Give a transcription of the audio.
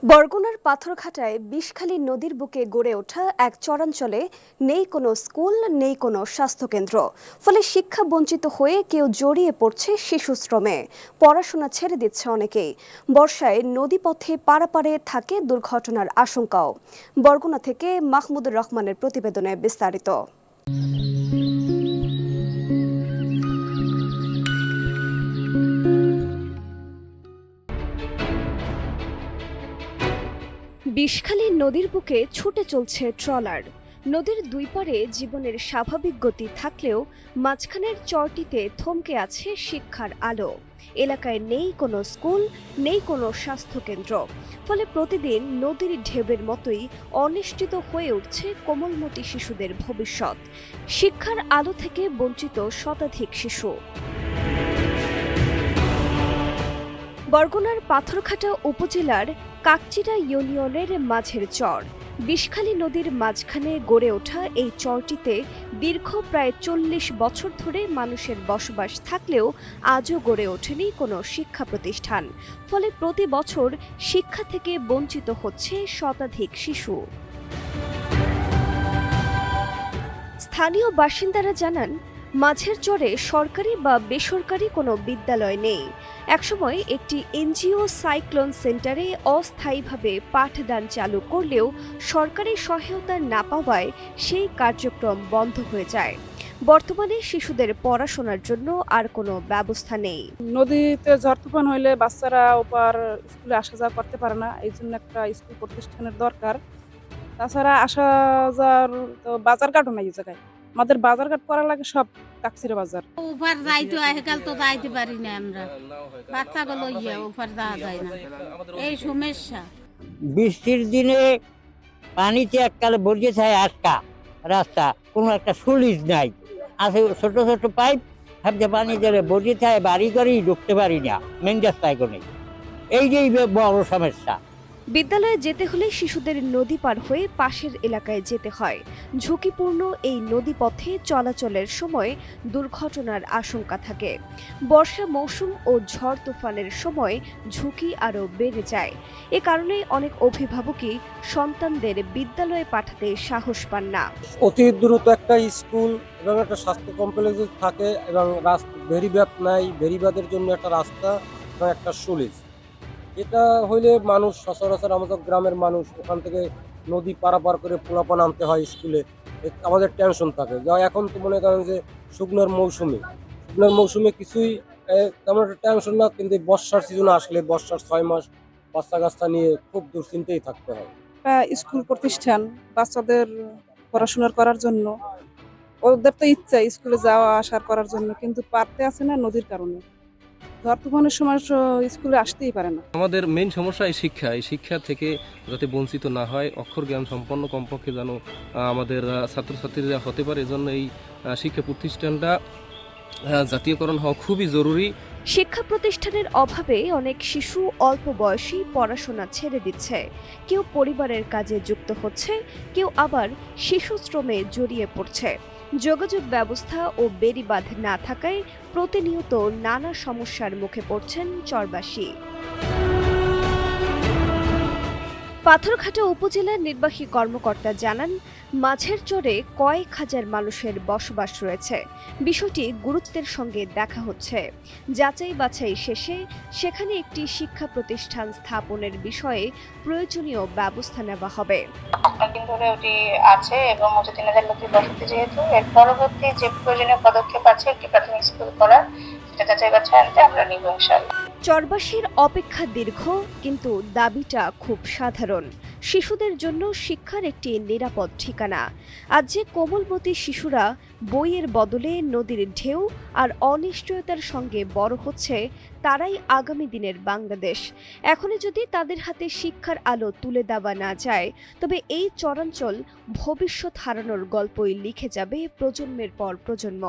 বরগুনার পাথরঘাটায় বিষখালী নদীর বুকে গড়ে ওঠা এক চরাঞ্চলে নেই কোনো স্কুল, নেই কোনো স্বাস্থ্যকেন্দ্র। ফলে শিক্ষা বঞ্চিত হয়ে কেউ জড়িয়ে পড়ছে শিশু শ্রমে। পড়াশোনা ছেড়ে দিচ্ছে অনেকেই। বর্ষায় নদীপথে পারাপারে থাকে দুর্ঘটনার আশঙ্কাও। বরগুনা থেকে মাহমুদুর রহমানের প্রতিবেদনে বিস্তারিত। বিষখালী নদীর বুকে ছুটে চলছে ট্রলার। নদীর দুই পারে জীবনের স্বাভাবিক গতি থাকলেও মাঝখানের চরটিতে থমকে আছে শিক্ষার আলো। এলাকায় নেই কোনো স্কুল, নেই কোনো স্বাস্থ্যকেন্দ্র। ফলে প্রতিদিন নদীর ঢেউয়ের মতোই অনিশ্চিত হয়ে উঠছে কোমলমতি শিশুদের ভবিষ্যৎ। শিক্ষার আলো থেকে বঞ্চিত শতাধিক শিশু। বরগুনার পাথরঘাটা উপজেলার কাকচিড়া ইউনিয়নের মাঝের চর। বিষখালী নদীর মাঝখানে গড়ে ওঠা এই চরটিতে দীর্ঘ প্রায় ৪০ বছর ধরে মানুষের বসবাস থাকলেও আজও গড়ে ওঠেনি কোনো শিক্ষা প্রতিষ্ঠান। ফলে প্রতি বছর শিক্ষা থেকে বঞ্চিত হচ্ছে শতাধিক শিশু। স্থানীয় বাসিন্দারা জানান, মাঝের চরে সরকারি বা বেসরকারি কোনো বিদ্যালয় নেই। একসময় একটি এনজিও সাইক্লোন সেন্টারে অস্থায়ীভাবে পাঠদান চালু করলেও সরকারি সহায়তা না পাওয়ায় সেই কার্যক্রম বন্ধ হয়ে যায়। বর্তমানে শিশুদের পড়াশোনার জন্য আর কোনো ব্যবস্থা নেই। নদীতে ঝড় তুফান হইলে বাচ্চারা ওপার স্কুলে আসা যাওয়া করতে পারে না, এই জন্য একটা স্কুল প্রতিষ্ঠানের দরকার। তাছাড়া আসা যাওয়ার তো বাজার ঘাটও নাই এই জায়গায়। আমাদের বাজার ঘাট করা লাগে সব কাকচিরা বাজার। ওপার যাইতে আজকাল তো যাইতে পারি না আমরা, বাচ্চাগুলো ওপার যাওয়া যায় না, এই সমস্যা। বৃষ্টির দিনে পানিতে এককালে বর্জে থাকে আটকা রাস্তা, কোনো একটা সুলিজ নাই, আছে ছোট ছোট পাইপ, ভাবতে পানি দিলে বর্জে থাকে, বাড়ি করেই ঢুকতে পারি না, মেন রাস্তায় নেই। এই যে বড় সমস্যা। বিদ্যালয়ে যেতে হলে শিশুদের নদী পার হয়ে পাশের এলাকায় যেতে হয়। ঝুঁকিপূর্ণ এই নদীপথে চলাচলের সময় দুর্ঘটনার আশঙ্কা থাকে। বর্ষা মৌসুম ও ঝড় তুফানের সময় ঝুঁকি আরও বেড়ে যায়। এ কারণে অনেক অভিভাবকই সন্তানদের বিদ্যালয়ে পাঠাতে সাহস পান না। অতি দ্রুত একটা স্কুল এবং একটা স্বাস্থ্য কমপ্লেক্স থাকে এবং বেরিবাদ নাই, বেরিবাদের জন্য একটা রাস্তা এবং একটা সুলিজ। এটা হইলে মানুষ সচরাচর আমাদের গ্রামের মানুষ ওখান থেকে নদী পারাপার করে পোলাপান আনতে হয় স্কুলে, আমাদের টেনশন থাকে। যা এখন তো মনে করেন যে শুকনোর মৌসুমে কিছুই তেমন একটা টেনশন না, কিন্তু বর্ষার সিজন আসলে বর্ষার 6 মাস বাচ্চা কাচ্চা নিয়ে খুব দুশ্চিন্তায় থাকতে হয়। একটা স্কুল প্রতিষ্ঠান বাচ্চাদের পড়াশোনা করার জন্য, ওদের তো ইচ্ছা স্কুলে যাওয়া আসার করার জন্য, কিন্তু পারতে আছে না নদীর কারণে। ঝড় তুফানের সময় স্কুলে আসতেই পারে না। আমাদের মেইন সমস্যা এই শিক্ষা থেকে যাতে বঞ্চিত না হয়, অক্ষর জ্ঞান সম্পন্ন কমপক্ষে যেন আমাদের ছাত্রছাত্রীরা হতে পারে, এজন্য এই শিক্ষা প্রতিষ্ঠানটা জাতীয়করণ হওয়া খুবই জরুরি। শিক্ষা প্রতিষ্ঠানের অভাবে অনেক শিশু অল্প বয়সেই পড়াশোনা ছেড়ে দিচ্ছে। কেউ পরিবারের কাজে যুক্ত হচ্ছে, কেউ আবার শিশু শ্রমে জড়িয়ে পড়ছে। যোগাযোগ ব্যবস্থা ও বেড়িবাঁধ না থাকায় প্রতিনিয়ত নানা সমস্যার মুখে পড়ছেন চরবাসী। পাথরঘাটা উপজেলার নির্বাহী কর্মকর্তা জানান, মাঝের চরে কয়েক হাজার মানুষের বসবাস রয়েছে। বিষয়টি গুরুত্বের সঙ্গে দেখা হচ্ছে। যাচাই বাছাই শেষে সেখানে একটি শিক্ষা প্রতিষ্ঠান স্থাপনের বিষয়ে প্রয়োজনীয় ব্যবস্থা নেওয়া হবে। অনেকদিন ধরে ওটি আছে এবং ৩,০০০ লোকের বসতি, যেহেতু এর পরবর্তী যে প্রয়োজনীয় পদক্ষেপ আছে একটি প্রাথমিক স্কুল করার, সেটা যাচাই বাছাই আনতে আমরা নিব ইনশাআল্লাহ। চরবাসীর অপেক্ষা দীর্ঘ, কিন্তু দাবিটা খুব সাধারণ। শিশুদের জন্য শিক্ষার একটি নিরাপদ ঠিকানা। আজ যে কোমলমতি শিশুরা বইয়ের বদলে নদীর ঢেউ আর অনিশ্চয়তার সঙ্গে বড় হচ্ছে, তারাই আগামী দিনের বাংলাদেশ। এখনই যদি তাদের হাতে শিক্ষার আলো তুলে দেওয়া না যায়, তবে এই চরাঞ্চল ভবিষ্যৎ হারানোর গল্পই লিখে যাবে প্রজন্মের পর প্রজন্ম।